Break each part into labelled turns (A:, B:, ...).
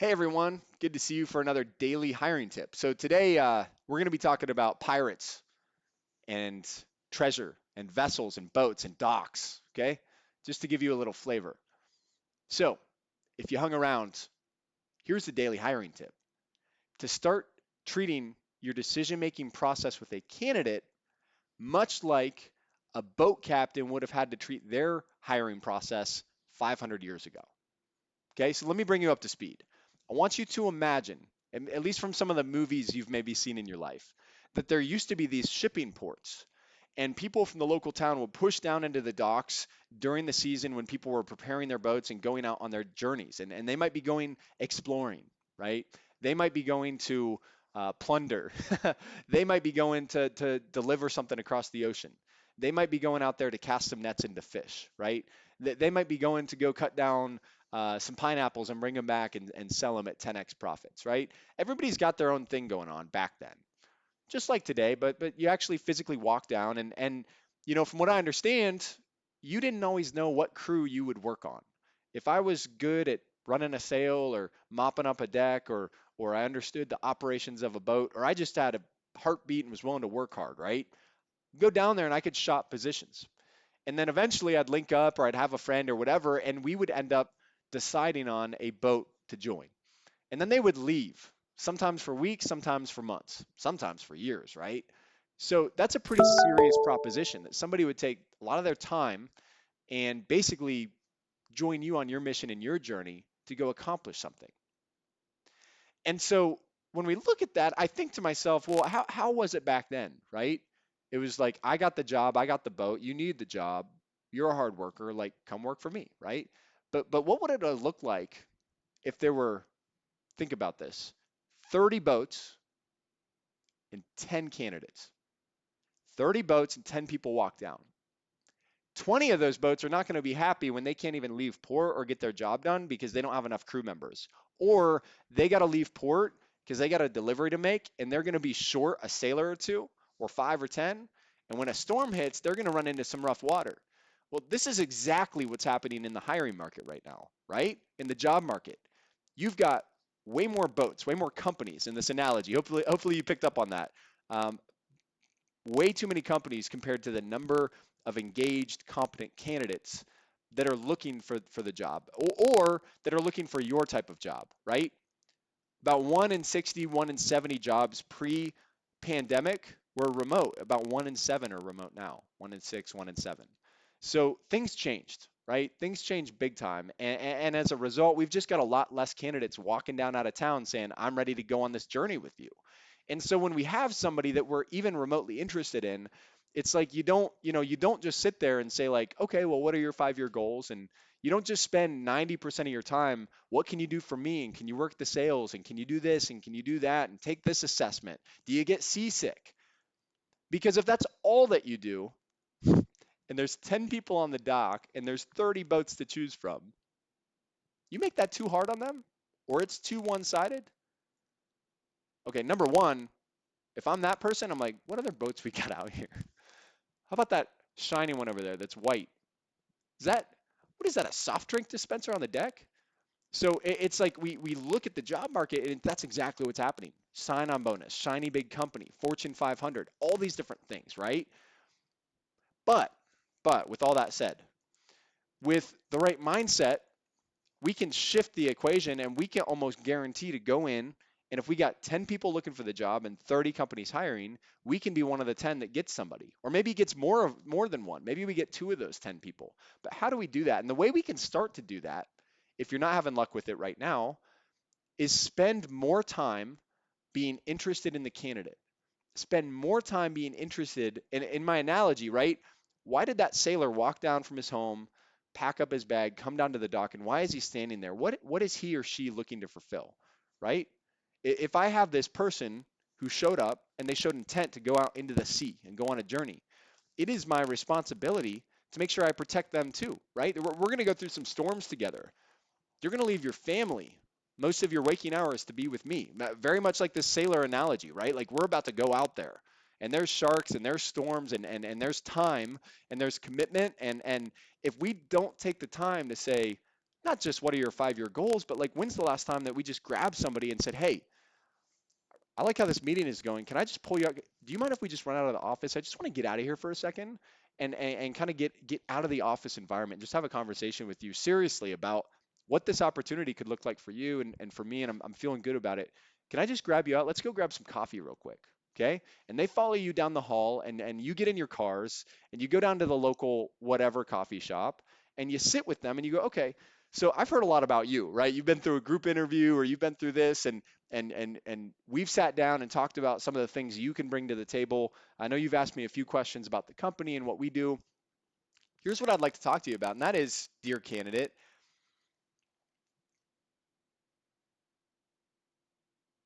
A: Hey everyone, good to see you for another daily hiring tip. So today we're going to be talking about pirates and treasure and vessels and boats and docks, okay? Just to give you a little flavor. So if you hung around, here's the daily hiring tip. To start treating your decision-making process with a candidate much like a boat captain would have had to treat their hiring process 500 years ago. Okay, so let me bring you up to speed. I want you to imagine, at least from some of the movies you've maybe seen in your life, that there used to be these shipping ports, and people from the local town would push down into the docks during the season when people were preparing their boats and going out on their journeys. And they might be going exploring, right? They might be going to plunder. They might be going to deliver something across the ocean. They might be going out there to cast some nets into fish, right? They might be going to go cut down some pineapples and bring them back and sell them at 10x profits, right? Everybody's got their own thing going on back then, just like today, but you actually physically walk down and from what I understand, you didn't always know what crew you would work on. If I was good at running a sail or mopping up a deck or I understood the operations of a boat or I just had a heartbeat and was willing to work hard, right? Go down there and I could shop positions. And then eventually I'd link up or I'd have a friend or whatever, and we would end up deciding on a boat to join. And then they would leave, sometimes for weeks, sometimes for months, sometimes for years, right? So that's a pretty serious proposition that somebody would take a lot of their time and basically join you on your mission and your journey to go accomplish something. And so when we look at that, I think to myself, well, how was it back then, right? It was like, I got the job, I got the boat, you need the job, you're a hard worker, like come work for me, right? But what would it have looked like if there were, think about this, 30 boats and 10 candidates? 30 boats and 10 people walk down. 20 of those boats are not going to be happy when they can't even leave port or get their job done because they don't have enough crew members. Or they got to leave port because they got a delivery to make and they're going to be short a sailor or two or five or 10. And when a storm hits, they're going to run into some rough water. Well, this is exactly what's happening in the hiring market right now, right? In the job market. You've got way more boats, way more companies in this analogy. Hopefully you picked up on that. Um, Way too many companies compared to the number of engaged, competent candidates that are looking for the job or that are looking for your type of job, right? About 1 in 60, 1 in 70 jobs pre-pandemic were remote. About 1 in 7 are remote now, 1 in 6, 1 in 7. So things changed, right? Things changed big time. And as a result, we've just got a lot less candidates walking down out of town saying, I'm ready to go on this journey with you. And so when we have somebody that we're even remotely interested in, it's like you don't just sit there and say like, okay, well, what are your 5-year goals? And you don't just spend 90% of your time, what can you do for me? And can you work the sales? And can you do this? And can you do that? And take this assessment. Do you get seasick? Because if that's all that you do, and there's 10 people on the dock and there's 30 boats to choose from, you make that too hard on them or it's too one-sided. Okay, number one, if I'm that person, I'm like, what other boats we got out here? How about that shiny one over there that's white? Is that, what is that, a soft drink dispenser on the deck? So it's like we look at the job market and that's exactly what's happening. Sign on bonus, shiny big company, Fortune 500, all these different things, right? But, but with all that said, with the right mindset, we can shift the equation and we can almost guarantee to go in. And if we got 10 people looking for the job and 30 companies hiring, we can be one of the 10 that gets somebody. Or maybe gets more than one. Maybe we get 2 of those 10 people. But how do we do that? And the way we can start to do that, if you're not having luck with it right now, is spend more time being interested in the candidate. Spend more time being interested in my analogy, right? Why did that sailor walk down from his home, pack up his bag, come down to the dock, and why is he standing there? What is he or she looking to fulfill, right? If I have this person who showed up and they showed intent to go out into the sea and go on a journey, it is my responsibility to make sure I protect them too, right? We're going to go through some storms together. You're going to leave your family most of your waking hours to be with me. Very much like this sailor analogy, right? Like we're about to go out there and there's sharks and there's storms and there's time and there's commitment. And if we don't take the time to say, not just what are your 5-year goals, but like when's the last time that we just grabbed somebody and said, hey, I like how this meeting is going. Can I just pull you out? Do you mind if we just run out of the office? I just want to get out of here for a second and kind of get out of the office environment. Just have a conversation with you seriously about what this opportunity could look like for you and for me. And I'm feeling good about it. Can I just grab you out? Let's go grab some coffee real quick. Okay. And they follow you down the hall and you get in your cars and you go down to the local whatever coffee shop and you sit with them and you go, okay, so I've heard a lot about you, right? You've been through a group interview or you've been through this and we've sat down and talked about some of the things you can bring to the table. I know you've asked me a few questions about the company and what we do. Here's what I'd like to talk to you about, and that is, dear candidate,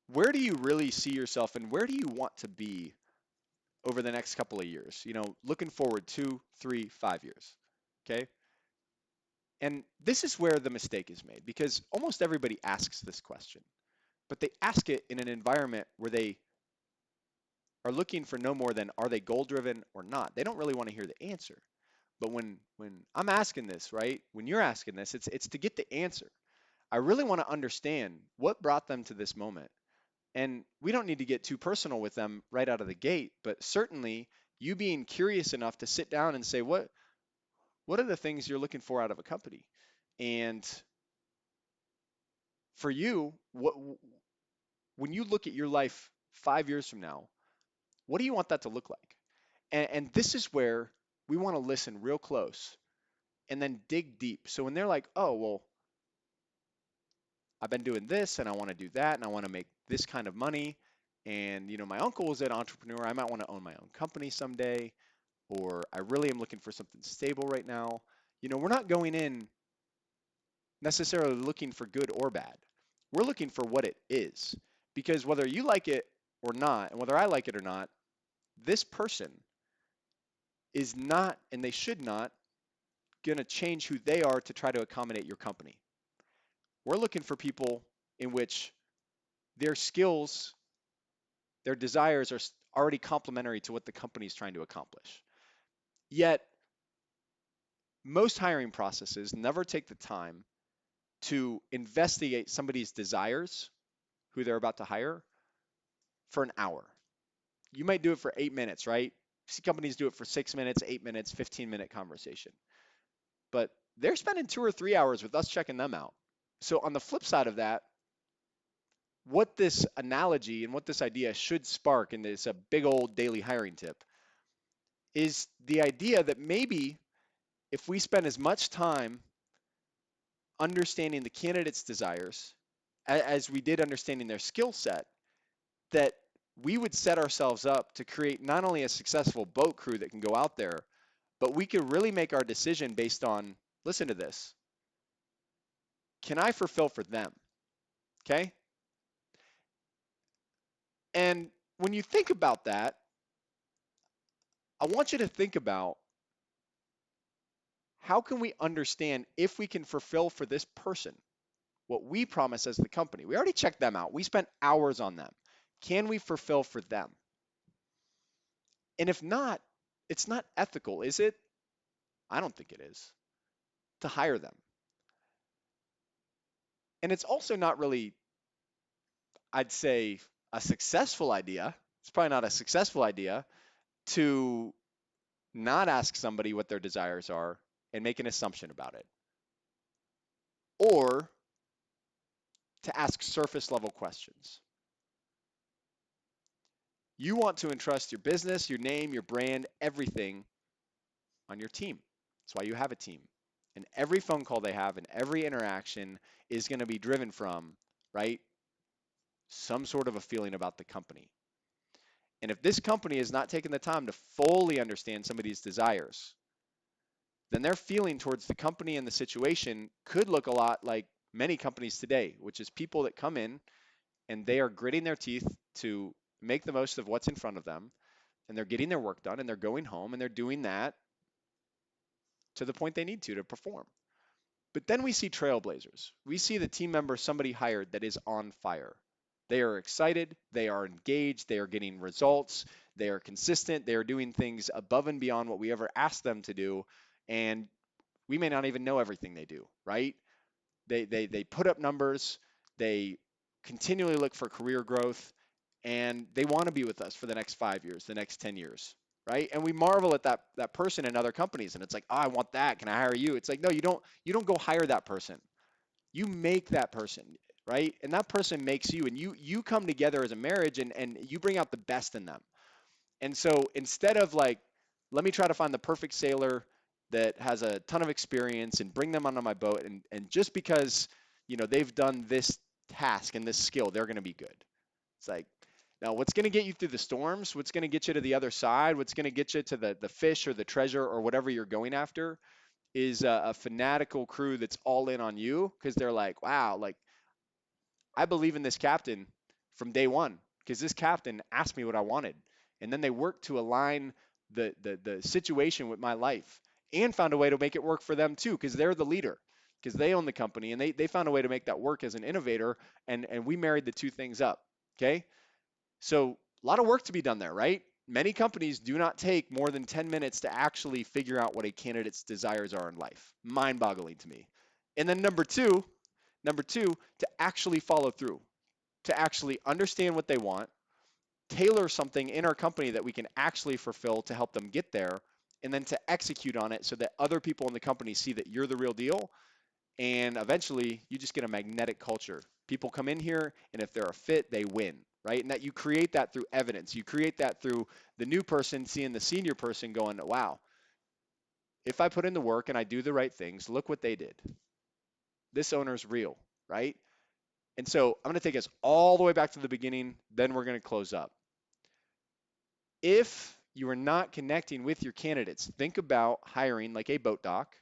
A: where do you really see yourself and where do you want to be over the next couple of years? Looking forward 2, 3, 5 years. Okay. And this is where the mistake is made because almost everybody asks this question, but they ask it in an environment where they are looking for no more than are they goal driven or not. They don't really want to hear the answer. But when I'm asking this, right? When you're asking this, it's to get the answer. I really want to understand what brought them to this moment. And we don't need to get too personal with them right out of the gate, but certainly you being curious enough to sit down and say what are the things you're looking for out of a company? And for you, when you look at your life 5 years from now, what do you want that to look like? And this is where we want to listen real close and then dig deep. So when they're like, oh, well, I've been doing this and I want to do that and I want to make this kind of money. And, my uncle is an entrepreneur. I might want to own my own company someday. Or I really am looking for something stable right now. We're not going in necessarily looking for good or bad. We're looking for what it is. Because whether you like it or not, and whether I like it or not, this person is not, and they should not, going to change who they are to try to accommodate your company. We're looking for people in which their skills, their desires are already complementary to what the company is trying to accomplish. Yet, most hiring processes never take the time to investigate somebody's desires, who they're about to hire, for an hour. You might do it for 8 minutes, right? See companies do it for 6 minutes, 8 minutes, 15-minute conversation. But they're spending 2 or 3 hours with us checking them out. So on the flip side of that, what this analogy and what this idea should spark, and it's a big old daily hiring tip, is the idea that maybe if we spend as much time understanding the candidate's desires as we did understanding their skill set, that we would set ourselves up to create not only a successful boat crew that can go out there, but we could really make our decision based on, listen to this, can I fulfill for them? Okay? And when you think about that, I want you to think about how can we understand if we can fulfill for this person what we promise as the company? We already checked them out. We spent hours on them. Can we fulfill for them? And if not, it's not ethical, is it? I don't think it is to hire them. And it's also not really, I'd say, a successful idea. It's probably not a successful idea to not ask somebody what their desires are and make an assumption about it, or to ask surface level questions. You want to entrust your business, your name, your brand, everything on your team. That's why you have a team. And every phone call they have and every interaction is going to be driven from, right, some sort of a feeling about the company. And if this company is not taking the time to fully understand somebody's desires, then their feeling towards the company and the situation could look a lot like many companies today, which is people that come in and they are gritting their teeth to make the most of what's in front of them, and they're getting their work done and they're going home and they're doing that to the point they need to perform. But then we see trailblazers. We see the team member somebody hired that is on fire. They are excited, they are engaged, they are getting results, they are consistent, they are doing things above and beyond what we ever asked them to do, and we may not even know everything they do, right? They put up numbers, they continually look for career growth, and they want to be with us for the next 5 years, the next 10 years, right? And we marvel at that person in other companies, and it's like, oh, I want that. Can I hire you? It's like, no, you don't go hire that person. You make that person, right? And that person makes you, and you come together as a marriage, and you bring out the best in them. And so instead of like, let me try to find the perfect sailor that has a ton of experience and bring them onto my boat, and just because they've done this task and this skill, they're going to be good. It's like, now what's going to get you through the storms, what's going to get you to the other side, what's going to get you to the fish or the treasure or whatever you're going after is a fanatical crew that's all in on you, because they're like, wow, like I believe in this captain from day one because this captain asked me what I wanted. And then they worked to align the situation with my life and found a way to make it work for them too, because they're the leader, because they own the company, and they found a way to make that work as an innovator. And we married the two things up. Okay. So a lot of work to be done there, right? Many companies do not take more than 10 minutes to actually figure out what a candidate's desires are in life. Mind boggling to me. And then number two, to actually follow through, to actually understand what they want, tailor something in our company that we can actually fulfill to help them get there, and then to execute on it so that other people in the company see that you're the real deal. And eventually, you just get a magnetic culture. People come in here, and if they're a fit, they win, right? And that you create that through evidence. You create that through the new person seeing the senior person going, wow, if I put in the work and I do the right things, look what they did. This owner's real, right? And so I'm going to take us all the way back to the beginning, then we're going to close up. If you are not connecting with your candidates, think about hiring like a boat dock.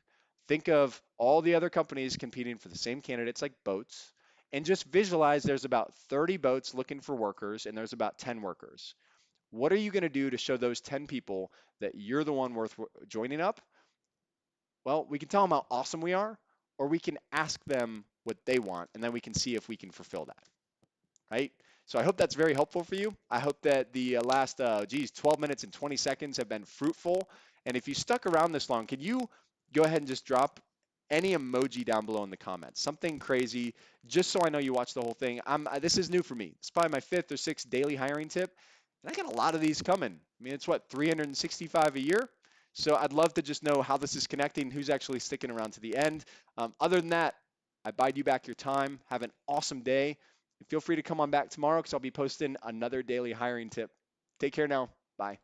A: Think of all the other companies competing for the same candidates like boats, and just visualize there's about 30 boats looking for workers and there's about 10 workers. What are you going to do to show those 10 people that you're the one worth joining up? Well, we can tell them how awesome we are, or we can ask them what they want, and then we can see if we can fulfill that, right? So I hope that's very helpful for you. I hope that the last, 12 minutes and 20 seconds have been fruitful. And if you stuck around this long, can you go ahead and just drop any emoji down below in the comments? Something crazy, just so I know you watched the whole thing. This is new for me. It's probably my 5th or 6th daily hiring tip. And I got a lot of these coming. I mean, it's what, 365 a year? So I'd love to just know how this is connecting, who's actually sticking around to the end. Other than that, I bide you back your time. Have an awesome day. Feel free to come on back tomorrow because I'll be posting another daily hiring tip. Take care now. Bye.